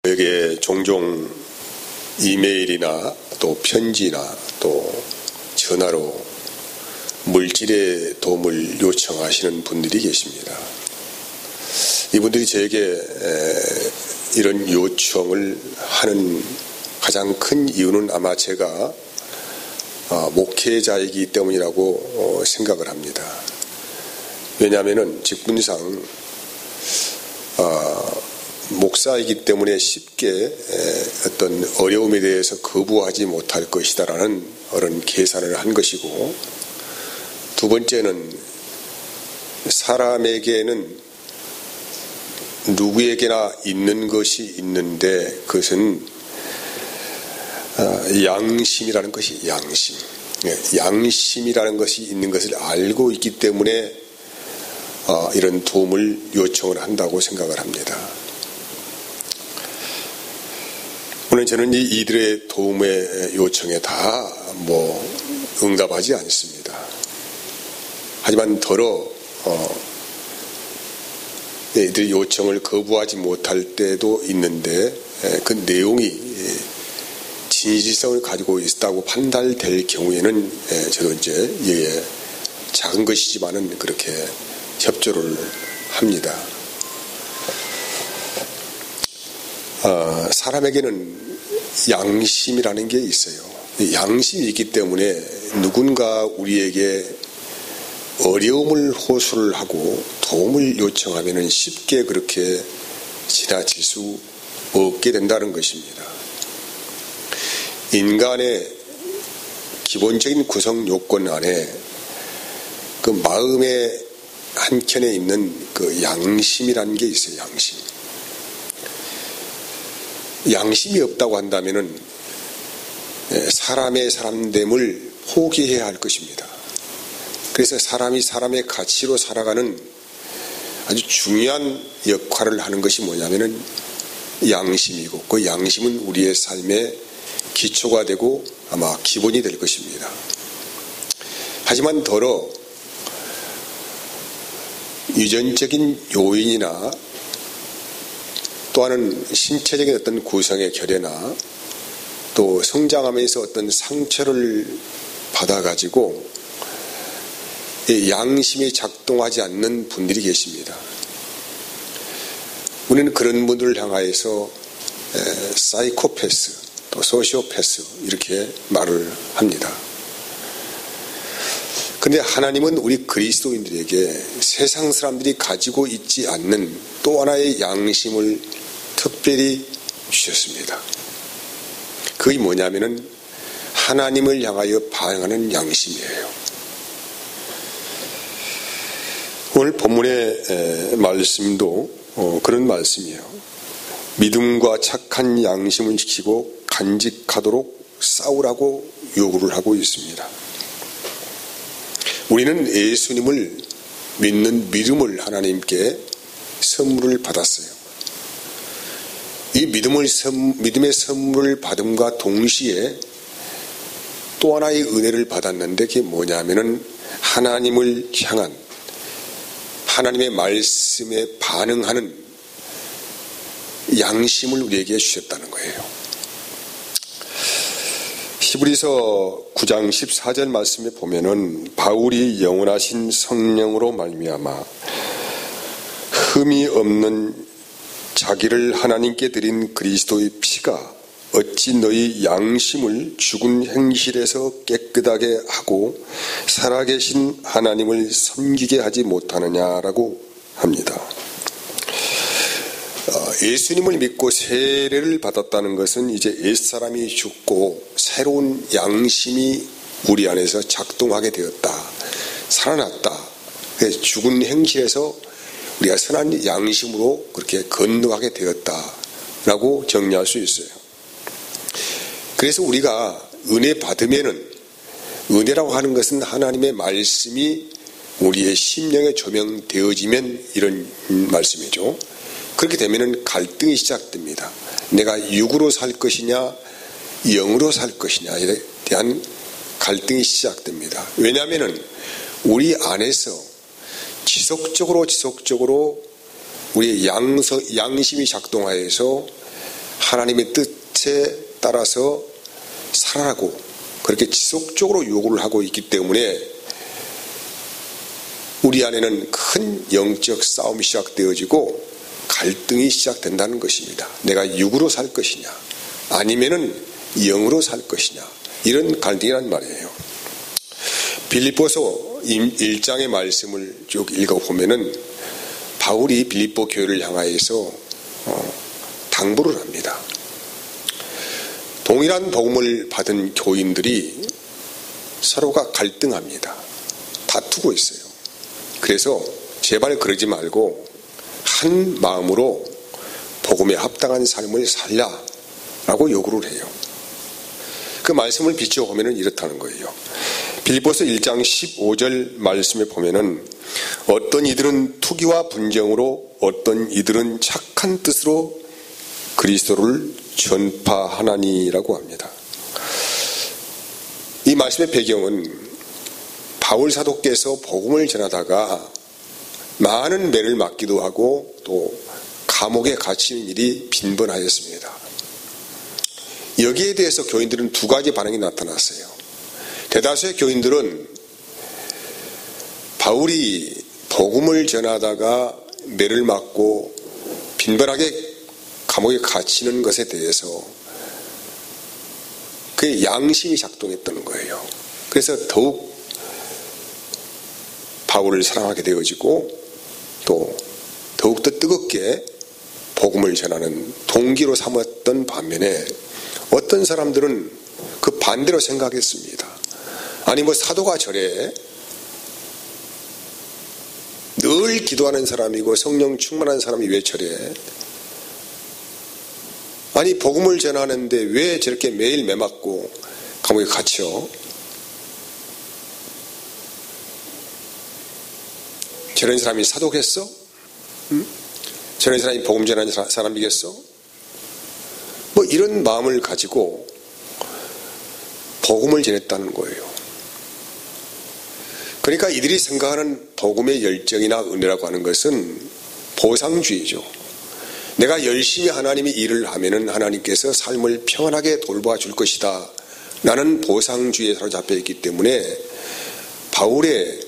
저에게 종종 이메일이나 또 편지나 또 전화로 물질의 도움을 요청하시는 분들이 계십니다. 이분들이 저에게 이런 요청을 하는 가장 큰 이유는 아마 제가 목회자이기 때문이라고 생각을 합니다. 왜냐하면 직분상 목사이기 때문에 쉽게 어떤 어려움에 대해서 거부하지 못할 것이다라는 그런 계산을 한 것이고, 두 번째는 사람에게는 누구에게나 있는 것이 있는데 그것은 양심이라는 것이 양심이라는 것이 있는 것을 알고 있기 때문에 이런 도움을 요청을 한다고 생각을 합니다. 물론 저는 이들의 도움의 요청에 다 응답하지 않습니다. 하지만 더러 이들의 요청을 거부하지 못할 때도 있는데 그 내용이 진실성을 가지고 있다고 판단될 경우에는 저도 이제 작은 것이지만은 그렇게 협조를 합니다. 사람에게는 양심이라는 게 있어요. 양심이 있기 때문에 누군가 우리에게 어려움을 호소를 하고 도움을 요청하면 쉽게 그렇게 지나칠 수 없게 된다는 것입니다. 인간의 기본적인 구성 요건 안에 그 마음의 한켠에 있는 그 양심이라는 게 있어요. 양심이 없다고 한다면은 사람의 사람됨을 포기해야 할 것입니다. 그래서 사람이 사람의 가치로 살아가는 아주 중요한 역할을 하는 것이 뭐냐면은 양심이고, 그 양심은 우리의 삶의 기초가 되고 아마 기본이 될 것입니다. 하지만 더러 유전적인 요인이나 또한 신체적인 어떤 구성의 결여나 또 성장하면서 어떤 상처를 받아가지고 양심이 작동하지 않는 분들이 계십니다. 우리는 그런 분들을 향하여서 사이코패스, 또 소시오패스 이렇게 말을 합니다. 그런데 하나님은 우리 그리스도인들에게 세상 사람들이 가지고 있지 않는 또 하나의 양심을 특별히 주셨습니다. 그게 뭐냐면은 하나님을 향하여 반응하는 양심이에요. 오늘 본문의 말씀도 그런 말씀이에요. 믿음과 착한 양심을 지키고 간직하도록 싸우라고 요구를 하고 있습니다. 우리는 예수님을 믿는 믿음을 하나님께 선물을 받았어요. 이 믿음의 선물을 받음과 동시에 또 하나의 은혜를 받았는데 그게 뭐냐면은 하나님을 향한 하나님의 말씀에 반응하는 양심을 우리에게 주셨다는 거예요. 히브리서 9장 14절 말씀에 보면은 바울이 영원하신 성령으로 말미암아 흠이 없는 자기를 하나님께 드린 그리스도의 피가 어찌 너희 양심을 죽은 행실에서 깨끗하게 하고 살아계신 하나님을 섬기게 하지 못하느냐라고 합니다. 예수님을 믿고 세례를 받았다는 것은 이제 옛사람이 죽고 새로운 양심이 우리 안에서 작동하게 되었다. 살아났다. 죽은 행실에서 우리가 선한 양심으로 그렇게 건너가게 되었다라고 정리할 수 있어요. 그래서 우리가 은혜 받으면은, 은혜라고 하는 것은 하나님의 말씀이 우리의 심령에 조명되어지면 이런 말씀이죠. 그렇게 되면은 갈등이 시작됩니다. 내가 육으로 살 것이냐 영으로 살 것이냐에 대한 갈등이 시작됩니다. 왜냐하면은 우리 안에서 지속적으로 우리의 양심이 작동하여서 하나님의 뜻에 따라서 살아라고 그렇게 지속적으로 요구를 하고 있기 때문에 우리 안에는 큰 영적 싸움이 시작되어지고 갈등이 시작된다는 것입니다. 내가 육으로 살 것이냐 아니면은 영으로 살 것이냐, 이런 갈등이란 말이에요. 빌립보서 1장의 말씀을 쭉 읽어보면은 바울이 빌립보 교회를 향하여서 당부를 합니다. 동일한 복음을 받은 교인들이 서로가 갈등합니다. 다투고 있어요. 그래서 제발 그러지 말고 한 마음으로 복음에 합당한 삶을 살라라고 요구를 해요. 그 말씀을 비춰보면 이렇다는 거예요. 빌립보서 1장 15절 말씀에 보면은 어떤 이들은 투기와 분쟁으로, 어떤 이들은 착한 뜻으로 그리스도를 전파하나니라고 합니다. 이 말씀의 배경은 바울 사도께서 복음을 전하다가 많은 매를 맞기도 하고 또 감옥에 갇히는 일이 빈번하였습니다. 여기에 대해서 교인들은 두 가지 반응이 나타났어요. 대다수의 교인들은 바울이 복음을 전하다가 매를 맞고 빈번하게 감옥에 갇히는 것에 대해서 그의 양심이 작동했다는 거예요. 그래서 더욱 바울을 사랑하게 되어지고 또 더욱더 뜨겁게 복음을 전하는 동기로 삼았던 반면에 어떤 사람들은 그 반대로 생각했습니다. 아니 뭐 사도가 저래, 늘 기도하는 사람이고 성령 충만한 사람이 왜 저래? 아니 복음을 전하는데 왜 저렇게 매일 매맞고 감옥에 갇혀? 저런 사람이 사도겠어? 응? 저런 사람이 복음 전하는 사람이겠어? 뭐 이런 마음을 가지고 복음을 전했다는 거예요. 그러니까 이들이 생각하는 복음의 열정이나 은혜라고 하는 것은 보상주의죠. 내가 열심히 하나님의 일을 하면은 하나님께서 삶을 평안하게 돌봐줄 것이다 라는 보상주의에 사로잡혀 있기 때문에 바울의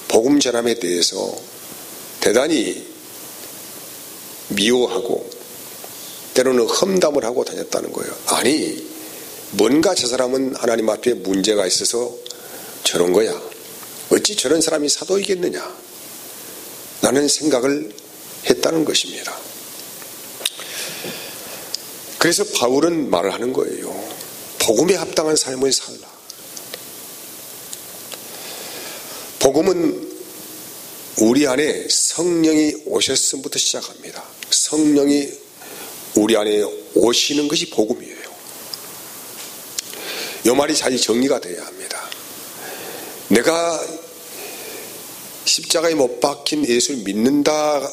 복음 전함에 대해서 대단히 미워하고 때로는 험담을 하고 다녔다는 거예요. 아니 뭔가 저 사람은 하나님 앞에 문제가 있어서 저런 거야. 어찌 저런 사람이 사도이겠느냐 라는 생각을 했다는 것입니다. 그래서 바울은 말을 하는 거예요. 복음에 합당한 삶을 살라. 복음은 우리 안에 성령이 오셨음부터 시작합니다. 성령이 우리 안에 오시는 것이 복음이에요. 이 말이 잘 정리가 돼야 합니다. 내가 십자가에 못 박힌 예수를 믿는다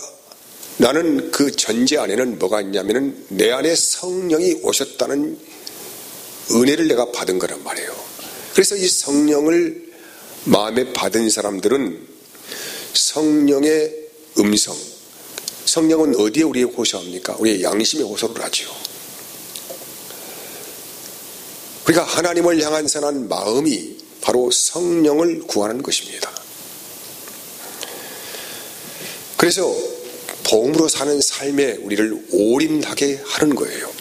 라는 그 전제 안에는 뭐가 있냐면은 내 안에 성령이 오셨다는 은혜를 내가 받은 거란 말이에요. 그래서 이 성령을 마음에 받은 사람들은 성령의 음성, 성령은 어디에 우리에 호소합니까? 우리의 양심에 호소를 하죠. 그러니까 하나님을 향한 선한 마음이 바로 성령을 구하는 것입니다. 그래서 복음으로 사는 삶에 우리를 올인하게 하는 거예요.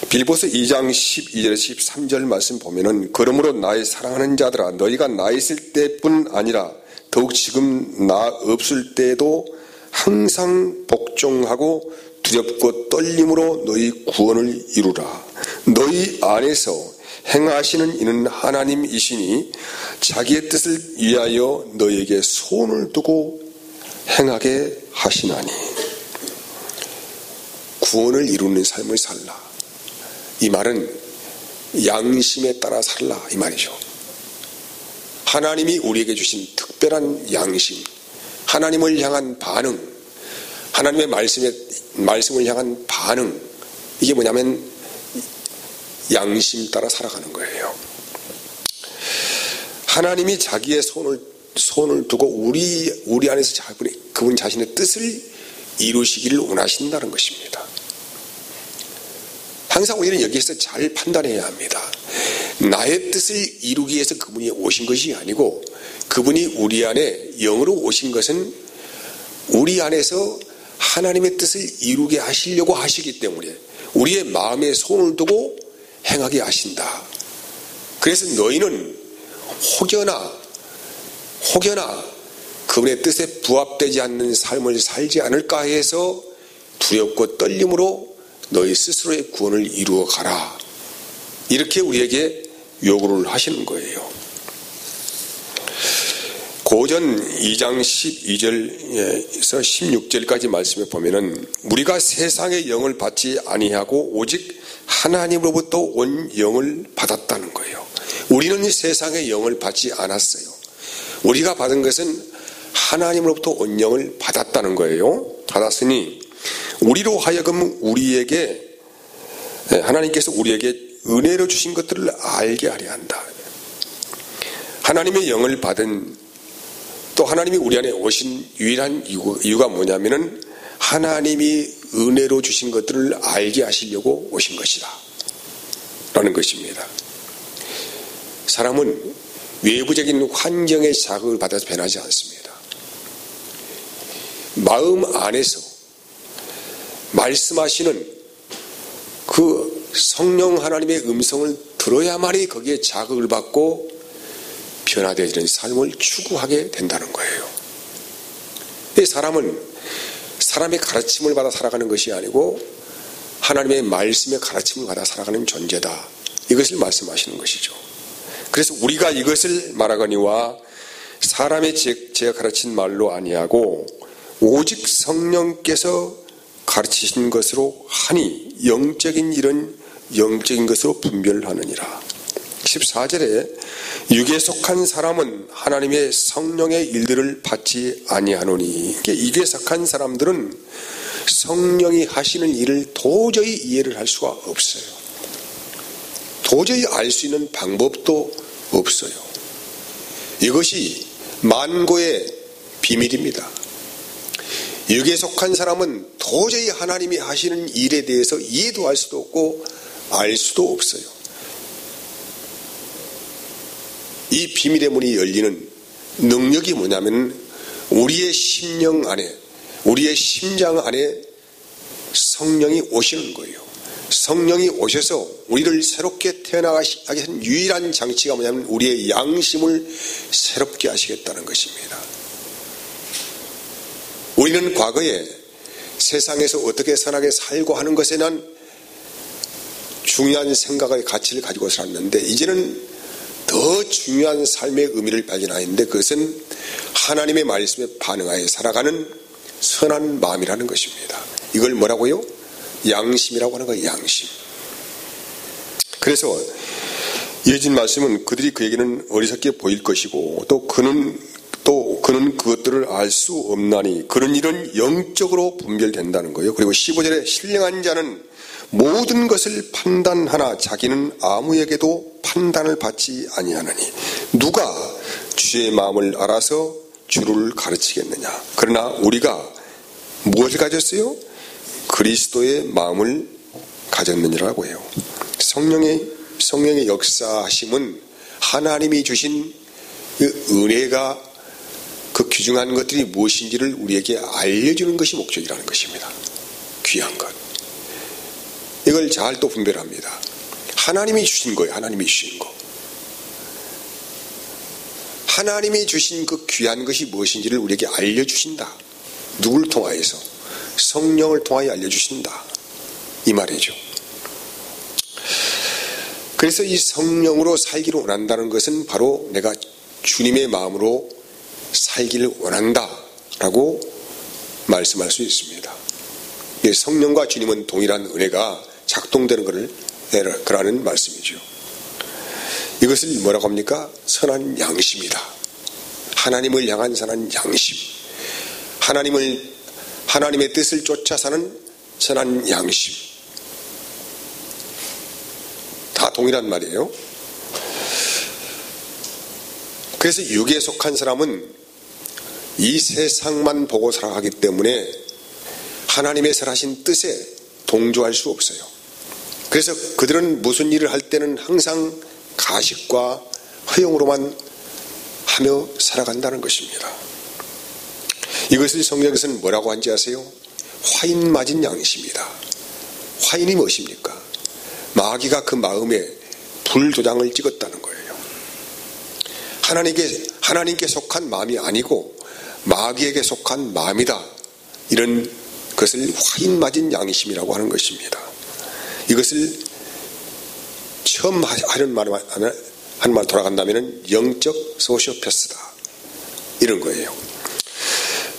빌립보서 2장 12절에서 13절 말씀 보면은 그러므로 나의 사랑하는 자들아 너희가 나 있을 때뿐 아니라 더욱 지금 나 없을 때에도 항상 복종하고 두렵고 떨림으로 너희 구원을 이루라. 너희 안에서 행하시는 이는 하나님이시니 자기의 뜻을 위하여 너희에게 손을 두고 행하게 하시나니. 구원을 이루는 삶을 살라. 이 말은 양심에 따라 살라 이 말이죠. 하나님이 우리에게 주신 특별한 양심, 하나님을 향한 반응, 하나님의 말씀을 향한 반응, 이게 뭐냐면 양심 따라 살아가는 거예요. 하나님이 자기의 손을 두고 우리 안에서 그분 자신의 뜻을 이루시기를 원하신다는 것입니다. 항상 우리는 여기에서 잘 판단해야 합니다. 나의 뜻을 이루기 위해서 그분이 오신 것이 아니고 그분이 우리 안에 영으로 오신 것은 우리 안에서 하나님의 뜻을 이루게 하시려고 하시기 때문에 우리의 마음에 손을 두고 행하게 하신다. 그래서 너희는 혹여나 그분의 뜻에 부합되지 않는 삶을 살지 않을까 해서 두렵고 떨림으로 너희 스스로의 구원을 이루어 가라. 이렇게 우리에게 요구를 하시는 거예요. 고전 2장 12절에서 16절까지 말씀에 보면은 우리가 세상의 영을 받지 아니하고 오직 하나님으로부터 온 영을 받았다는 거예요. 우리는 세상의 영을 받지 않았어요. 우리가 받은 것은 하나님으로부터 온 영을 받았다는 거예요. 받았으니 우리로 하여금 하나님께서 우리에게 은혜로 주신 것들을 알게 하려 한다. 하나님의 영을 받은 또 하나님이 우리 안에 오신 유일한 이유가 뭐냐면은 하나님이 은혜로 주신 것들을 알게 하시려고 오신 것이다 라는 것입니다. 사람은 외부적인 환경의 자극을 받아서 변하지 않습니다. 마음 안에서 말씀하시는 그 성령 하나님의 음성을 들어야만이 거기에 자극을 받고 변화되어지는 삶을 추구하게 된다는 거예요. 사람은 사람의 가르침을 받아 살아가는 것이 아니고 하나님의 말씀의 가르침을 받아 살아가는 존재다. 이것을 말씀하시는 것이죠. 그래서 우리가 이것을 말하거니와 사람의 제가 가르친 말로 아니하고 오직 성령께서 가르치신 것으로 하니 영적인 일은 영적인 것으로 분별하느니라. 14절에 육에 속한 사람은 하나님의 성령의 일들을 받지 아니하노니, 육에 속한 사람들은 성령이 하시는 일을 도저히 이해를 할 수가 없어요. 도저히 알 수 있는 방법도 없어요. 이것이 만고의 비밀입니다. 육에 속한 사람은 도저히 하나님이 하시는 일에 대해서 이해도 할 수도 없고 알 수도 없어요. 이 비밀의 문이 열리는 능력이 뭐냐면 우리의 심령 안에, 우리의 심장 안에 성령이 오시는 거예요. 성령이 오셔서 우리를 새롭게 태어나게 하는 유일한 장치가 뭐냐면 우리의 양심을 새롭게 하시겠다는 것입니다. 우리는 과거에 세상에서 어떻게 선하게 살고 하는 것에는 중요한 생각의 가치를 가지고 살았는데 이제는 더 중요한 삶의 의미를 발견하는데 그것은 하나님의 말씀에 반응하여 살아가는 선한 마음이라는 것입니다. 이걸 뭐라고요? 양심이라고 하는 거예요. 양심. 그래서 이어진 말씀은 그들이 그에게는 어리석게 보일 것이고 또 그는 그것들을 알 수 없나니 그런 일은 영적으로 분별된다는 거예요. 그리고 15절에 신령한 자는 모든 것을 판단하나 자기는 아무에게도 판단을 받지 아니하나니 누가 주의 마음을 알아서 주를 가르치겠느냐. 그러나 우리가 무엇을 가졌어요? 그리스도의 마음을 가졌느니라고 해요. 성령의 역사하심은 하나님이 주신 그 은혜가 그 귀중한 것들이 무엇인지를 우리에게 알려주는 것이 목적이라는 것입니다. 귀한 것. 이걸 잘 또 분별합니다. 하나님이 주신 거예요. 하나님이 주신 거. 하나님이 주신 그 귀한 것이 무엇인지를 우리에게 알려주신다. 누굴 통하여서? 성령을 통하여 알려주신다. 이 말이죠. 그래서 이 성령으로 살기를 원한다는 것은 바로 내가 주님의 마음으로 살기를 원한다라고 말씀할 수 있습니다. 성령과 주님은 동일한 은혜가 작동되는 거라는 말씀이죠. 이것을 뭐라고 합니까? 선한 양심이다. 하나님을 향한 선한 양심. 하나님의 뜻을 쫓아 사는 선한 양심. 다 동일한 말이에요. 그래서 육에 속한 사람은 이 세상만 보고 살아가기 때문에 하나님의 설하신 뜻에 동조할 수 없어요. 그래서 그들은 무슨 일을 할 때는 항상 가식과 허용으로만 하며 살아간다는 것입니다. 이것을 성경에서는 뭐라고 한지 아세요? 화인 맞은 양심이다. 화인이 무엇입니까? 마귀가 그 마음에 불도장을 찍었다는 거예요. 하나님께 속한 마음이 아니고 마귀에게 속한 마음이다. 이런 것을 화인 맞은 양심이라고 하는 것입니다. 이것을 처음 하는 말 돌아간다면 영적 소시오패스다. 이런 거예요.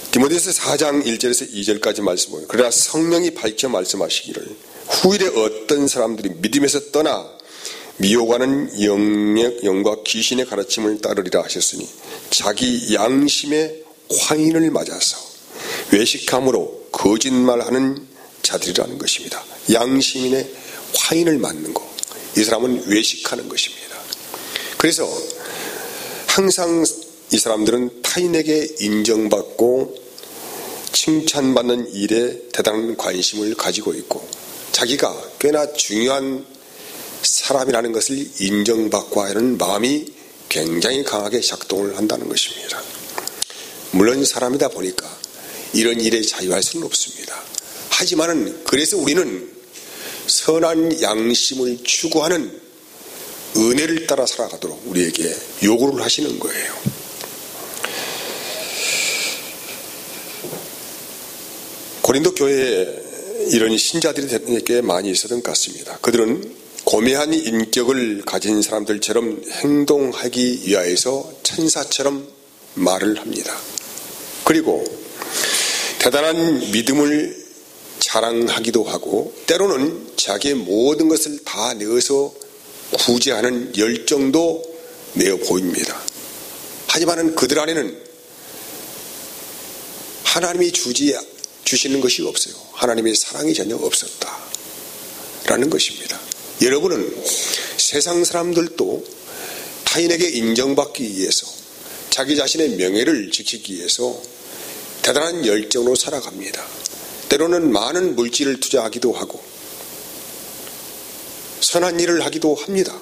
디모데후서 4장 1절에서 2절까지 말씀 보면, 그러나 성령이 밝혀 말씀하시기를 후일에 어떤 사람들이 믿음에서 떠나 미혹하는 영과 귀신의 가르침을 따르리라 하셨으니 자기 양심의 화인을 맞아서 외식함으로 거짓말하는 자들이라는 것입니다. 양심인의 화인을 맞는 것, 이 사람은 외식하는 것입니다. 그래서 항상 이 사람들은 타인에게 인정받고 칭찬받는 일에 대단한 관심을 가지고 있고 자기가 꽤나 중요한 사람이라는 것을 인정받고 하는 마음이 굉장히 강하게 작동을 한다는 것입니다. 물론 사람이다 보니까 이런 일에 자유할 수는 없습니다. 하지만은 그래서 우리는 선한 양심을 추구하는 은혜를 따라 살아가도록 우리에게 요구를 하시는 거예요. 고린도 교회에 이런 신자들이 꽤 많이 있었던 것 같습니다. 그들은 고매한 인격을 가진 사람들처럼 행동하기 위하여서 천사처럼 말을 합니다. 그리고 대단한 믿음을 자랑하기도 하고 때로는 자기의 모든 것을 다 내어서 구제하는 열정도 내어 보입니다. 하지만 그들 안에는 하나님이 주시는 것이 없어요. 하나님의 사랑이 전혀 없었다라는 것입니다. 여러분은 세상 사람들도 타인에게 인정받기 위해서 자기 자신의 명예를 지키기 위해서 대단한 열정으로 살아갑니다. 때로는 많은 물질을 투자하기도 하고 선한 일을 하기도 합니다.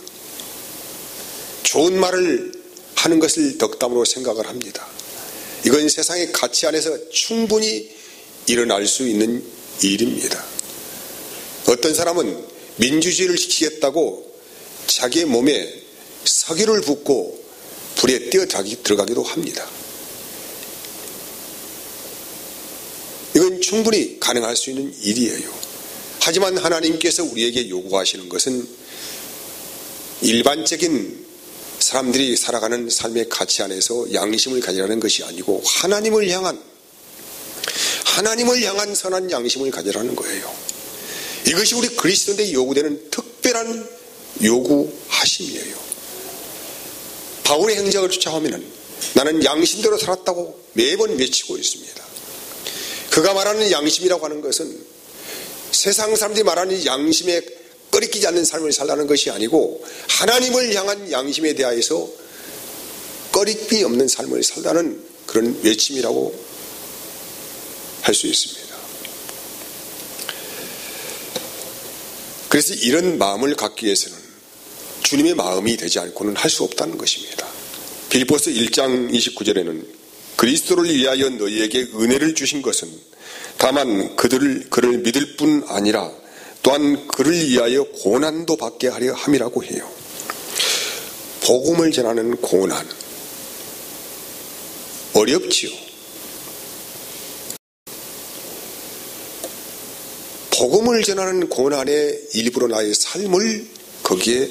좋은 말을 하는 것을 덕담으로 생각을 합니다. 이건 세상의 가치 안에서 충분히 일어날 수 있는 일입니다. 어떤 사람은 민주주의를 지키겠다고 자기의 몸에 석유를 붓고 불에 뛰어 들어가기도 합니다. 이건 충분히 가능할 수 있는 일이에요. 하지만 하나님께서 우리에게 요구하시는 것은 일반적인 사람들이 살아가는 삶의 가치 안에서 양심을 가지라는 것이 아니고 하나님을 향한 선한 양심을 가지라는 거예요. 이것이 우리 그리스도인들에게 요구되는 특별한 요구하심이에요. 바울의 행적을 쫓아오면 나는 양심대로 살았다고 매번 외치고 있습니다. 그가 말하는 양심이라고 하는 것은 세상 사람들이 말하는 양심에 꺼리끼지 않는 삶을 살라는 것이 아니고 하나님을 향한 양심에 대하여서 꺼리낌이 없는 삶을 살라는 그런 외침이라고 할 수 있습니다. 그래서 이런 마음을 갖기 위해서는 주님의 마음이 되지 않고는 할 수 없다는 것입니다. 빌립보서 1장 29절에는 그리스도를 위하여 너희에게 은혜를 주신 것은 다만 그를 믿을 뿐 아니라 또한 그를 위하여 고난도 받게 하려 함이라고 해요. 복음을 전하는 고난 어렵지요. 복음을 전하는 고난의 일부러 나의 삶을 거기에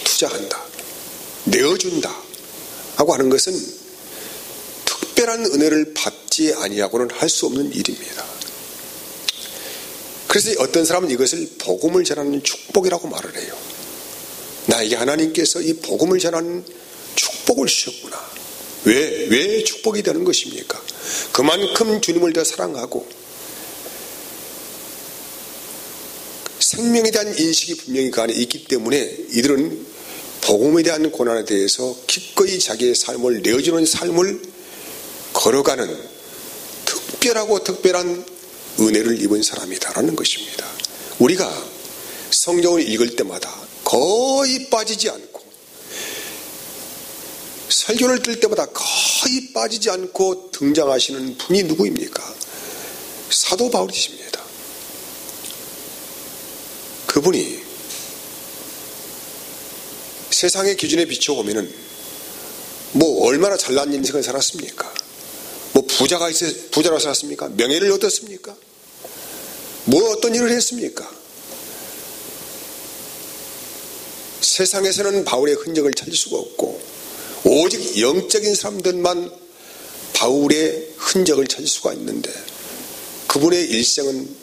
투자한다, 내어준다 하고 하는 것은 특별한 은혜를 받지 아니하고는 할 수 없는 일입니다. 그래서 어떤 사람은 이것을 복음을 전하는 축복이라고 말을 해요. 나에게 하나님께서 이 복음을 전하는 축복을 주셨구나. 왜 축복이 되는 것입니까? 그만큼 주님을 더 사랑하고 생명에 대한 인식이 분명히 그 안에 있기 때문에 이들은 복음에 대한 고난에 대해서 기꺼이 자기의 삶을 내어주는 삶을 걸어가는 특별하고 특별한 은혜를 입은 사람이다라는 것입니다. 우리가 성경을 읽을 때마다 거의 빠지지 않고, 설교를 들 때마다 거의 빠지지 않고 등장하시는 분이 누구입니까? 사도 바울이십니다. 그분이 세상의 기준에 비춰보면은 뭐 얼마나 잘난 인생을 살았습니까? 뭐 부자로 살았습니까? 명예를 얻었습니까? 뭐 어떤 일을 했습니까? 세상에서는 바울의 흔적을 찾을 수가 없고 오직 영적인 사람들만 바울의 흔적을 찾을 수가 있는데, 그분의 일생은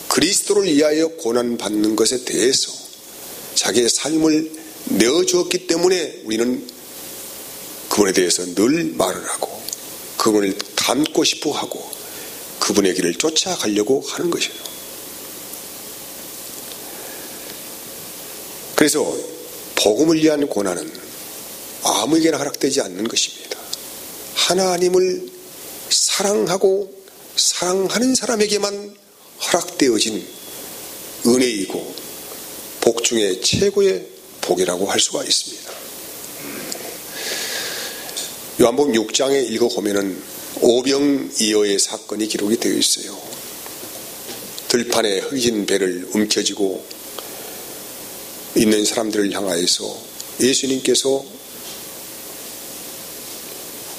그리스도를 위하여 고난받는 것에 대해서 자기의 삶을 내어주었기 때문에 우리는 그분에 대해서 늘 말을 하고 그분을 닮고 싶어 하고 그분의 길을 쫓아가려고 하는 것이에요. 그래서 복음을 위한 고난은 아무에게나 허락되지 않는 것입니다. 하나님을 사랑하고 사랑하는 사람에게만 허락되어진 은혜이고 복 중에 최고의 복이라고 할 수가 있습니다. 요한복음 6장에 읽어보면은 오병이어의 사건이 기록이 되어 있어요. 들판에 흙인 배를 움켜쥐고 있는 사람들을 향하여서 예수님께서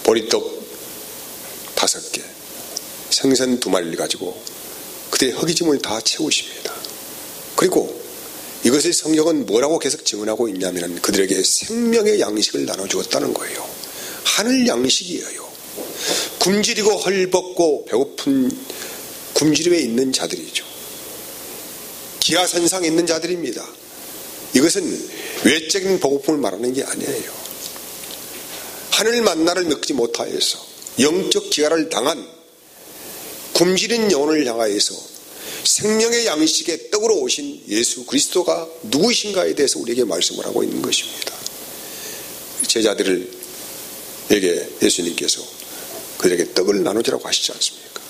보리떡 5개, 생선 2마리를 가지고 그들의 허기짐을 다 채우십니다. 그리고 이것을 성경은 뭐라고 계속 증언하고 있냐면 그들에게 생명의 양식을 나눠주었다는 거예요. 하늘 양식이에요. 굶주리고 헐벗고 배고픈 굶주림에 있는 자들이죠. 기아선상에 있는 자들입니다. 이것은 외적인 배고픔을 말하는 게 아니에요. 하늘 만나를 먹지 못하여서 영적 기아를 당한 굶주린 영혼을 향하여서 생명의 양식의 떡으로 오신 예수 그리스도가 누구이신가에 대해서 우리에게 말씀을 하고 있는 것입니다. 제자들에게 예수님께서 그들에게 떡을 나누자라고 하시지 않습니까?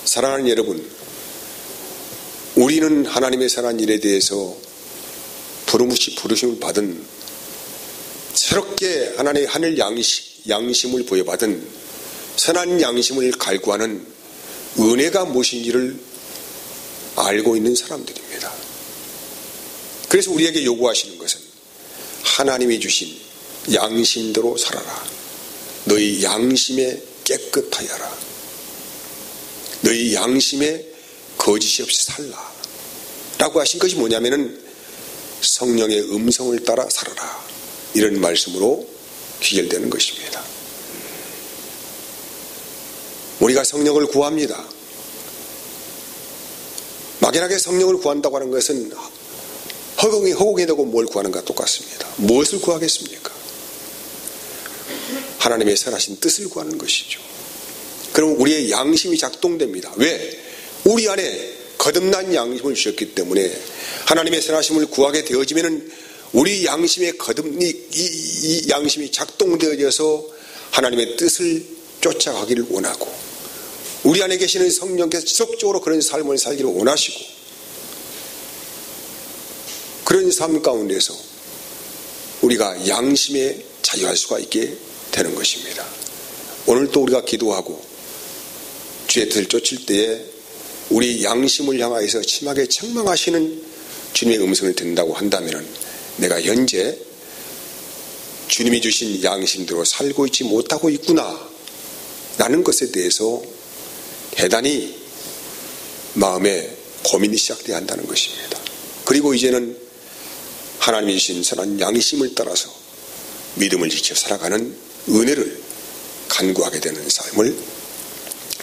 사랑하는 여러분, 우리는 하나님의 선한 일에 대해서 부르심을 받은, 새롭게 하나님의 하늘 양심을 부여받은 선한 양심을 갈구하는 은혜가 무엇인지를 알고 있는 사람들입니다. 그래서 우리에게 요구하시는 것은 하나님이 주신 양심대로 살아라. 너희 양심에 깨끗하여라. 너희 양심에 거짓이 없이 살라. 라고 하신 것이 뭐냐면은 성령의 음성을 따라 살아라. 이런 말씀으로 귀결되는 것입니다. 우리가 성령을 구합니다. 막연하게 성령을 구한다고 하는 것은 허공에 대고 뭘 구하는가 똑같습니다. 무엇을 구하겠습니까? 하나님의 선하신 뜻을 구하는 것이죠. 그럼 우리의 양심이 작동됩니다. 왜? 우리 안에 거듭난 양심을 주셨기 때문에 하나님의 선하심을 구하게 되어지면은 우리 양심의 이 양심이 작동되어져서 하나님의 뜻을 쫓아가기를 원하고 우리 안에 계시는 성령께서 지속적으로 그런 삶을 살기를 원하시고 그런 삶 가운데서 우리가 양심에 자유할 수가 있게 되는 것입니다. 오늘 또 우리가 기도하고 주의 뜻을 쫓을 때에 우리 양심을 향하여서 심하게 책망하시는 주님의 음성을 듣는다고 한다면 내가 현재 주님이 주신 양심대로 살고 있지 못하고 있구나 라는 것에 대해서 대단히 마음에 고민이 시작돼야 한다는 것입니다. 그리고 이제는 하나님이 주신 선한 양심을 따라서 믿음을 지켜 살아가는 은혜를 간구하게 되는 삶을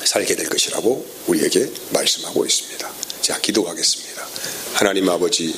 살게 될 것이라고 우리에게 말씀하고 있습니다. 자, 기도하겠습니다. 하나님 아버지,